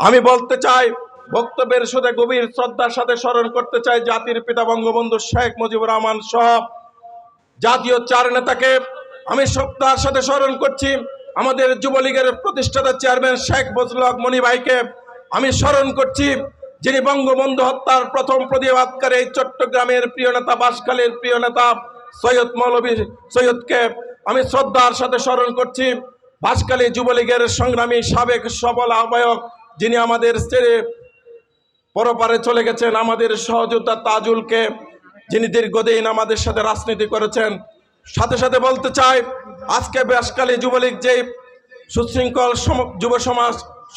আমি বলতে চাই, বক্তব্যের সাথে গভীর শ্রদ্ধার সাথে স্মরণ করতে চাই জাতির পিতা বঙ্গবন্ধু শেখ মুজিবুর রহমান সহ জাতীয় চার নেতাকে আমি শ্রদ্ধার সাথে স্মরণ করছি। আমাদের যুবলীগের প্রতিষ্ঠাতা চেয়ারম্যান শেখ ফজলুল হক মনি ভাইকে আমি স্মরণ করছি, যিনি বঙ্গবন্ধু হত্যার প্রথম প্রতিবাদকারী। চট্টগ্রামের প্রিয় নেতা, বাঁশখালীর প্রিয় নেতা সৈয়দ মৌলভী সৈয়দকে আমি শ্রদ্ধার সাথে স্মরণ করছি। বাঁশখালী যুবলীগের সংগ্রামী সাবেক সফল আহ্বায়ক, যিনি আমাদের ছেড়ে পরপারে চলে গেছেন, আমাদের সহযোদ্ধা তাজুলকে, যিনি দীর্ঘদিন আমাদের সাথে রাজনীতি করেছেন। সাথে সাথে বলতে চাই, আজকে বাঁশখালী যুবলীগ যে সুশৃঙ্খল যুব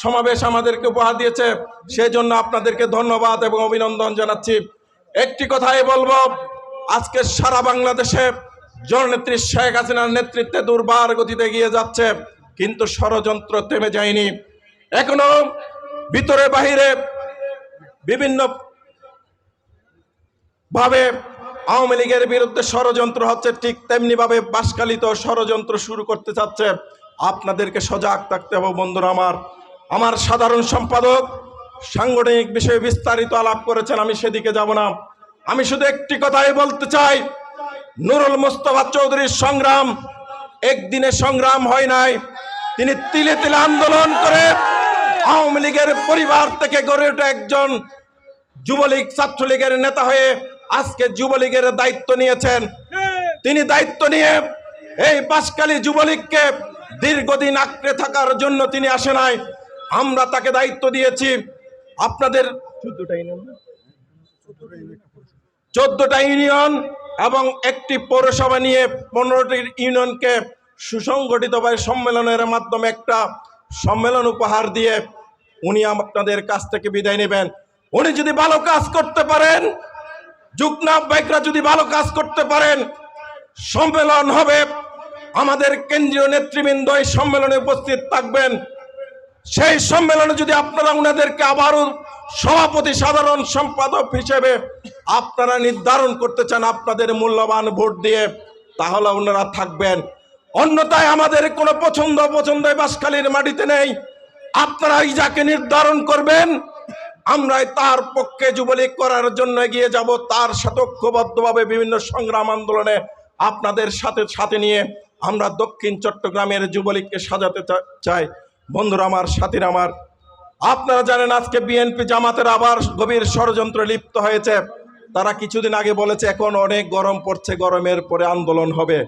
সমাবেশ আমাদেরকে উপহার দিয়েছে, সেই জন্য আপনাদেরকে ধন্যবাদ এবং অভিনন্দন জানাচ্ছি। একটি কথাই বলবো, আজকে সারা বাংলাদেশে জননেত্রী শেখ হাসিনার নেতৃত্বে দুর্বার গতিতে এগিয়ে যাচ্ছে, কিন্তু ষড়যন্ত্র থেমে যায়নি। এখনো ভিতরে বাহিরে বিভিন্ন ভাবে আওয়ামী লীগের বিরুদ্ধে ষড়যন্ত্র হচ্ছে, ঠিক তেমনি ভাবে বাঁশখালীতেও ষড়যন্ত্র শুরু করতে চাচ্ছে। আপনাদেরকে সজাগ থাকতে হবে বন্ধুরা। আমার সাধারণ সম্পাদক সাংগঠনিক বিষয়ে বিস্তারিত আলাপ করেছেন, আমি সেদিকে যাব না। আমি শুধু একটি কথাই বলতে চাই, নুরুল মুস্তফা চৌধুরীর সংগ্রাম একদিনে সংগ্রাম হয় নাই। তিনি তিলে তিলে আন্দোলন করে আওয়ামী লীগের পরিবার থেকে গড়ে ওঠা একজন যুবলীগ ছাত্রলীগের নেতা হয়ে আজকে যুবলীগের দায়িত্ব নিয়েছেন। তিনি দায়িত্ব নিয়ে এই বাঁশখালী যুবলীগকে দীর্ঘদিন আঁকড়ে থাকার জন্য তিনি আসে নাই। আমরা তাকে দায়িত্ব দিয়েছি। আপনাদের 14টা ইউনিয়ন এবং একটি পৌরসভা নিয়ে 15টি ইউনিয়নকে সুসংগঠিতভাবে সম্মেলনের মাধ্যমে একটা সম্মেলন উপহার দিয়ে উনি আপনাদের কাছ থেকে বিদায় নেবেন। উনি যদি ভালো কাজ করতে পারেন, যুগ্ম আহ্বায়করা যদি ভালো কাজ করতে পারেন, সম্মেলন হবে। আমাদের কেন্দ্রীয় নেতৃবৃন্দ এই সম্মেলনে উপস্থিত থাকবেন। সেই সম্মেলনে যদি আপনারা উনাদেরকে আবারও সভাপতি, সাধারণ সম্পাদক হিসেবে আপনারা নির্ধারণ করতে চান আপনাদের মূল্যবান ভোট দিয়ে, তাহলে ওনারা থাকবেন। অন্যথায় আমাদের কোনো পছন্দ বাঁশখালীর মাটিতে নেই। আপনারা যাকে নির্ধারণ করবেন, আমরা তার পক্ষে যুবলীগ করার জন্য এগিয়ে যাব। তার সাথে ঐক্যবদ্ধভাবে বিভিন্ন সংগ্রাম আন্দোলনে আপনাদের সাথে নিয়ে আমরা দক্ষিণ চট্টগ্রামের যুবলীগকে সাজাতে চাই। বন্ধুরা আমার, সাথীরা আমার, আপনারা জানেন আজকে বিএনপি জামাতের আবার গভীর ষড়যন্ত্রে লিপ্ত হয়েছে। তারা কিছুদিন আগে বলেছে এখন অনেক গরম পড়ছে, গরমের পরে আন্দোলন হবে।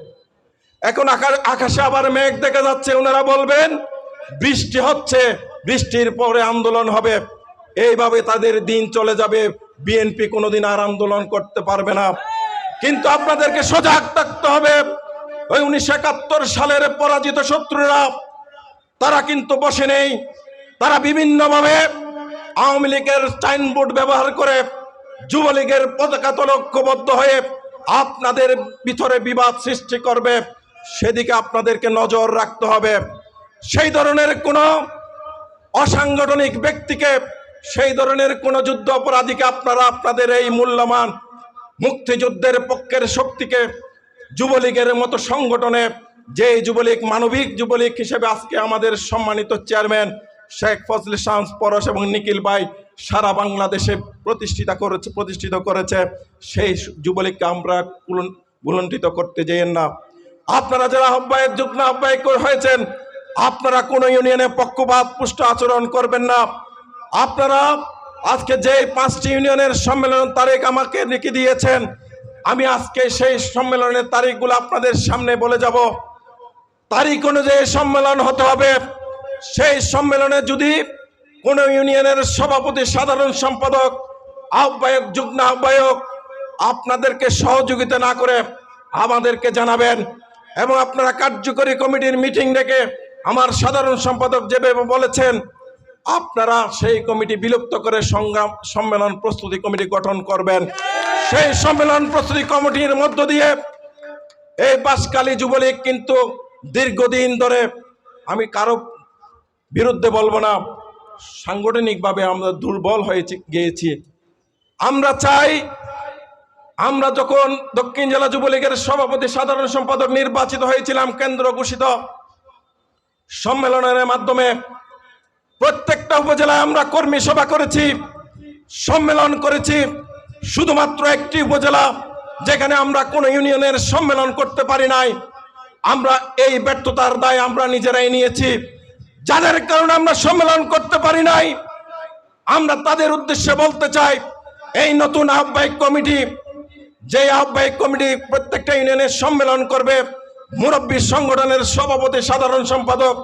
এখন আকাশে আবার মেঘ দেখা যাচ্ছে, ওনারা বলবেন বৃষ্টি হচ্ছে, বৃষ্টির পরে আন্দোলন হবে। এইভাবে তাদের দিন চলে যাবে। বিএনপি কোনোদিন আর আন্দোলন করতে পারবে না। কিন্তু আপনাদেরকে সজাগ থাকতে হবে। ওই 1971 সালের পরাজিত শত্রুরা তারা কিন্তু বসে নেই। তারা বিভিন্নভাবে আওয়ামী লীগের সাইনবোর্ড ব্যবহার করে যুবলীগের পতাকা ঐক্যবদ্ধ হয়ে আপনাদের ভিতরে বিবাদ সৃষ্টি করবে। সেদিকে আপনাদেরকে নজর রাখতে হবে। সেই ধরনের কোনো অসাংগঠনিক ব্যক্তিকে, সেই ধরনের কোন যুদ্ধ অপরাধীকে আপনারা আপনাদের এই মূল্যবান মুক্তিযুদ্ধের পক্ষের শক্তিকে, যুবলীগের মতো সংগঠনে, যে যুবলীগ মানবিক যুবলীগ হিসেবে আজকে আমাদের সম্মানিত চেয়ারম্যান শেখ ফজলে শামস পরশ এবং নিখিল ভাই সারা বাংলাদেশে প্রতিষ্ঠিত করেছে, সেই যুবলীগকে আমরা ভুলণ্ঠিত করতে যাইয়েন না। আপনারা যারা আহ্বায়ক, যুগ্ম আহ্বায়ক হয়েছেন, আপনারা কোন ইউনিয়নে পক্ষপাত পুষ্ট আচরণ করবেন না। আপনারা আজকে যে 5টি ইউনিয়নের সম্মেলনের তারিখ আমাকে লিখে দিয়েছেন, আমি আজকে সেই সম্মেলনের তারিখগুলো আপনাদের সামনে বলে যাব। তারিখ অনুযায়ী সম্মেলন হতে হবে। সেই সম্মেলনে যদি কোন ইউনিয়নের সভাপতি, সাধারণ সম্পাদক, আহ্বায়ক, যুগ্ম আহ্বায়ক আপনাদেরকে সহযোগিতা না করে আমাদেরকে জানাবেন এবং আপনারা কার্যকরী কমিটির মিটিং ডেকে আমার সাধারণ সম্পাদক যেভাবে বলেছেন, আপনারা সেই কমিটি বিলুপ্ত করে সম্মেলন প্রস্তুতি কমিটি গঠন করবেন। সেই সম্মেলন প্রস্তুতি কমিটির মধ্য দিয়ে এই বাঁশখালী যুবলীগ কিন্তু দীর্ঘদিন ধরে, আমি কারো বিরুদ্ধে বলবো না, সাংগঠনিকভাবে আমরা দুর্বল হয়ে গিয়েছি। আমরা চাই, আমরা যখন দক্ষিণ জেলা যুবলীগের সভাপতি, সাধারণ সম্পাদক নির্বাচিত হয়েছিলাম কেন্দ্র ঘোষিত সম্মেলনের মাধ্যমে, প্রত্যেকটা উপজেলায় আমরা কর্মী সভা করেছি, সম্মেলন করেছি। শুধুমাত্র একটি উপজেলা যেখানে আমরা কোনো ইউনিয়নের সম্মেলন করতে পারি নাই, আমরা এই ব্যর্থতার দায় আমরা নিজেরাই নিয়েছি। যাদের কারণে আমরা সম্মেলন করতে পারি নাই, আমরা তাদের উদ্দেশ্যে বলতে চাই, এই নতুন আহ্বায়ক কমিটি, যে আহ্বায়ক কমিটি প্রত্যেকটা ইউনিয়নের সম্মেলন করবে, মুরব্বী সংগঠনের সভাপতি, সাধারণ সম্পাদক